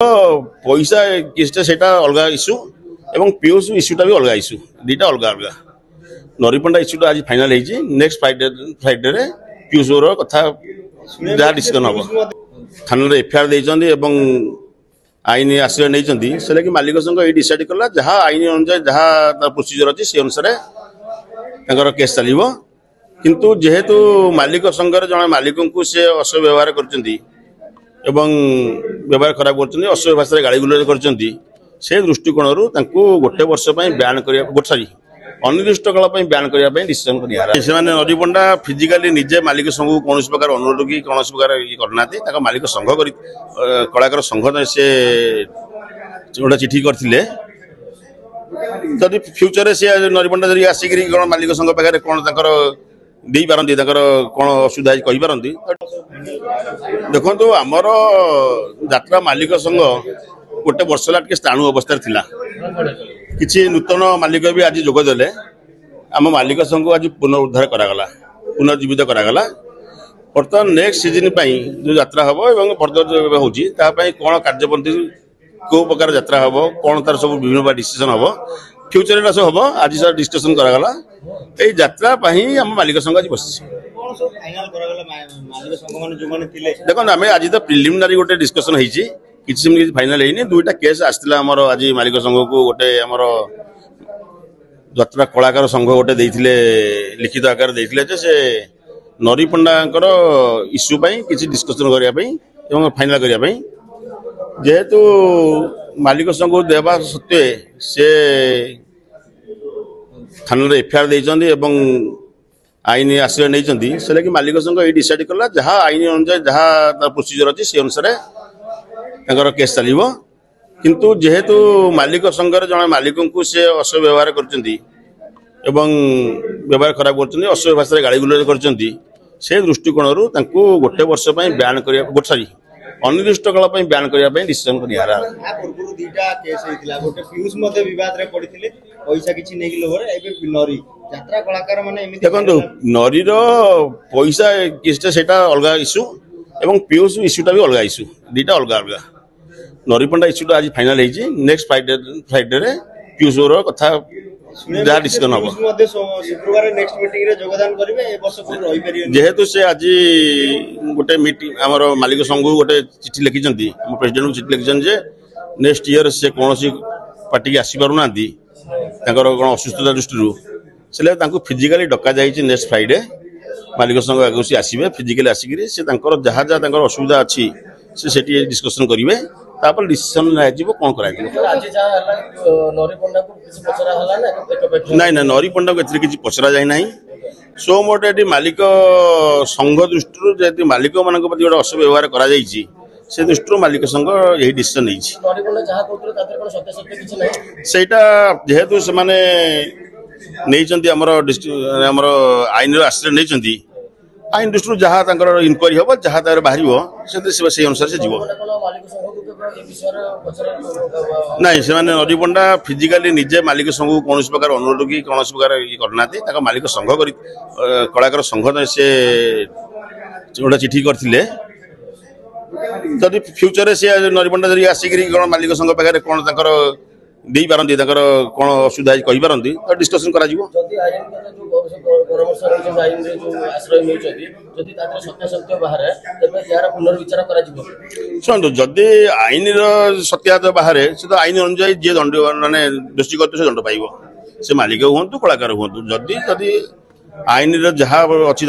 पैसा किसटा से अलग इश्यू एवं पीयूष इश्यूटा भी अलग इश्यू दुटा अलग अलग नरीपंडा इश्यूटा आज फाइनाल नेक्स्ट फ्राइडे पीयूष कथा जहाँ डिस्कसन हम थाना एफआईआर देते आईन आश्रय नहीं से लगे मालिक संघ ये डिसाइड कला जहाँ आईन अनुसार जहाँ प्रोसीजर अच्छी से अनुसार केस चलो किंतु जेहेतु मालिक संघर जड़े मालिक को सी अश्लील व्यवहार कर व्यवहार खराब कर अश्लील भाषा गाड़ी गुलज कर दृष्टिकोण गोटे वर्ष ब्यान कर अनिर्दिष्ट काल ब्यान करने डिसीजन कर नरीपंडा फिजिकाली निजे मालिक संघ को कौन प्रकार अनुरोध कि कौन प्रकार ये करना मालिक संघ कलाकार संघ से गोटे चिठी करते जदि फ्यूचर से नरीपंडा जब आसिक कौन मालिक संघ पाखे कौन दे पारती कौन असुविधा कहींपारती देखो आमर यात्रा मालिक संघ गोटे वर्ष ला स्थाणु अवस्था थिला किसी नूतन मालिक भी आज जोगदेले आम मालिक संघ को आज पुनरुद्धार करागला पुनर्जीवित करागला बर्तमान नेक्स्ट सीजन जो यात्रा हम और फर्दर होची कौन कार्यपंथी कौ प्रकार यात्रा हम कौन तार सब विभिन्न डिसीजन हम फ्यूचर सब हम आज सर डिस्कसन करागला ये यात्रा आम मालिक संघ आज बस देखो आम आज तो प्रिलिमिनारी गोटे डिस्कसन होती किसी फाइनाल है दुईटा केस आसला आज मालिक संघ को गोटे आमर यात्रा कलाकार संघ गोटे लिखित आकार देते से नरीपंडा इश्यू किसी डिस्कसन करने फाइनाल करने जेहेतु मालिक संघ को देवा सत्वे से थाना एफआईआर देते आईन आश्रय नहीं से लगे मालिक संघ ये डिसाइड कला जहाँ आईन अनुसार जहाँ प्रोसीजर अच्छी से अनुसार केस चलो किंतु जेहेतु मालिक संघर जड़े मालिक को सी अश्लील व्यवहार कर व्यवहार खराब कर अश्लील भाषा गाड़ी गुलज कर दृष्टिकोण गोटे वर्ष ब्यान कर अनिर्दिष्ट काल ब्यान करने डिसीजन कर देखो नरीर पैसा किसटा से अलग इश्यू एवं पीयूष इश्यूटा भी अलग इश्यू दुटा अलग अलग नरीपंडा इश्यूटा आज फाइनाल नेक्स्ट फ्राइडे पीयूष कथा जहाँ डिसीजन हम जेहेतु से आज गोटे मीटिंग आमर मालिक संघ को गोटे चिठी लिखिं प्रेसिडेंट को चिठी लिखिं नेक्स्ट ईयर से कौन पार्टी की आसी पारना कौन असुस्थता दृष्टि से फिजिकाली डका जाए नेक्स्ट फ्राइडे मालिक संघ आगे से आसवे फिजिकाली आसिक जहाँ जहाँ असुविधा अच्छी से डिस्कसन करेंगे तापर डिसीजन कौन कर ना नरीपंडा को किसी पचरा जाए ना सो मोटे मालिक संघ दृष्टि जेहतु मालिक मान प्रति गोटे अश्लील व्यवहार कर दृष्टि मालिक संघ यही डिसीजन नहीं जेहेतु से नहीं आमर आईन आश्रय नहीं आईन दृष्टि जहाँ इनक्वारी हम जहाँ बाहर से अनुसार से जीव नहीं से नरीपंडा फिजिकाली निजे मालिक संघ को कौन प्रकार अनुरोध कि कौन प्रकार ये करना मालिक संघ कलाकार संघ से गोटे चिठी करते जदि फ्यूचर से नरीपंडा जब आसिक कौन मालिक संघ पाखे कौन दे पारती कौन असुविधा कहींपारती डिस्कसन कर शुणु जदि आईन सत्यात बाहर से तो आईन अनुजाई जी दंड मानने दोषी करते दंड पाइब से मालिक हूँ कलाकार हूँ जदि आईन जहाँ अच्छी